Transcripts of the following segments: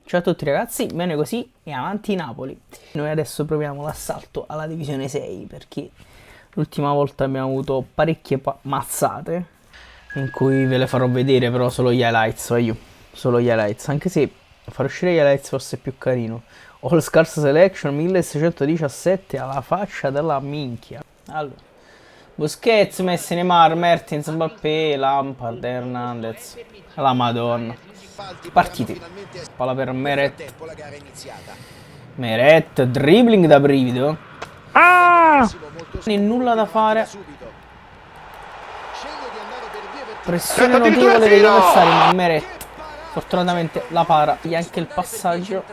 Ciao a tutti ragazzi, bene così e avanti Napoli. Noi adesso proviamo l'assalto alla divisione 6 perché l'ultima volta abbiamo avuto parecchie mazzate in cui ve le farò vedere, però solo gli highlights, vai io. Solo gli highlights, anche se far uscire gli highlights forse è più carino. All Scars Selection 1617 alla faccia della minchia. Allora, Busquets, Messi, Neymar, Mertens, Mbappé, Lampard, Hernandez. La Madonna. Partite. Palla per Meret. Meret, dribbling da brivido. Ah! Nulla da fare. Pressione notevole degli avversari, ma Meret fortunatamente la para. E anche il passaggio.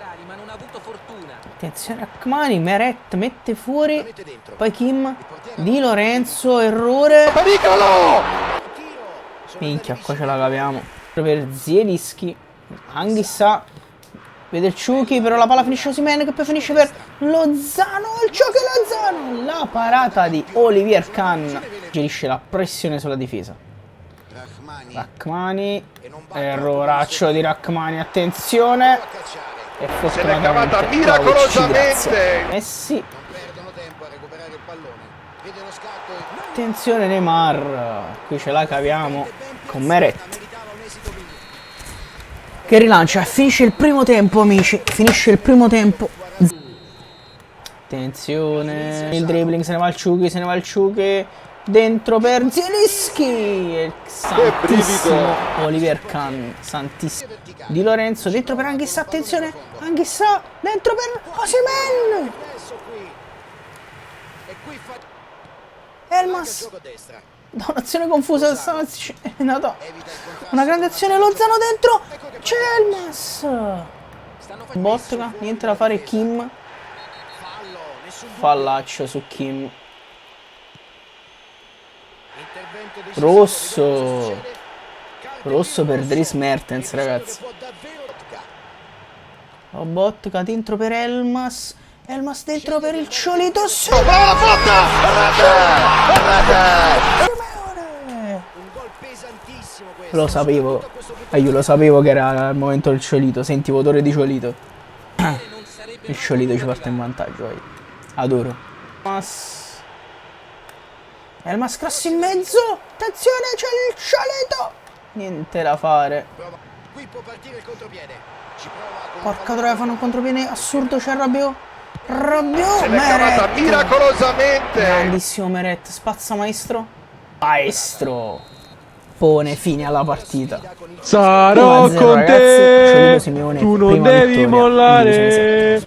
Attenzione a Akmani, Meret mette fuori. Poi Kim. Di Lorenzo, errore. Pericolo! Minchia, qua ce la caviamo. Per Zielinski, Anghissà, vede il Ciuchi, però la palla finisce Osimhen che poi finisce per Lozano, il Ciuchi Lozano, la parata di Olivier Kahn, gerisce la pressione sulla difesa. Rachmani, erroraccio di Rachmani, attenzione, e fortunatamente miracolosamente Messi. Attenzione Neymar, qui ce la caviamo con Meret che rilancia, finisce il primo tempo amici, finisce il primo tempo. Attenzione, il dribbling, se ne va il Ciuchi, dentro per Zielinski, il santissimo Olivier Kahn, santissimo. Di Lorenzo, dentro per Anghissà, attenzione, Anghissà, dentro per Osimhen. Elmas, da un'azione confusa è nata una grande azione, Lozano dentro, c'è Elmas, Botka, niente da fare, Kim, fallaccio su Kim, rosso per Dries Mertens ragazzi. Botka dentro per Elmas dentro per il Ciolito, Brava la botta! Lo sapevo, io lo sapevo che era il momento del Ciolito, sentivo odore di Ciolito. Il Ciolito ci parte in vantaggio, vai. Adoro. Elmas cross in mezzo, attenzione c'è il Ciolito, niente da fare. Porca troia, fanno un contropiede assurdo, c'è Rabiot, se l'è cavata miracolosamente. Grandissimo Meret, spazza maestro, pone fine alla partita. Sarò con te, Simeone, tu non devi mollare.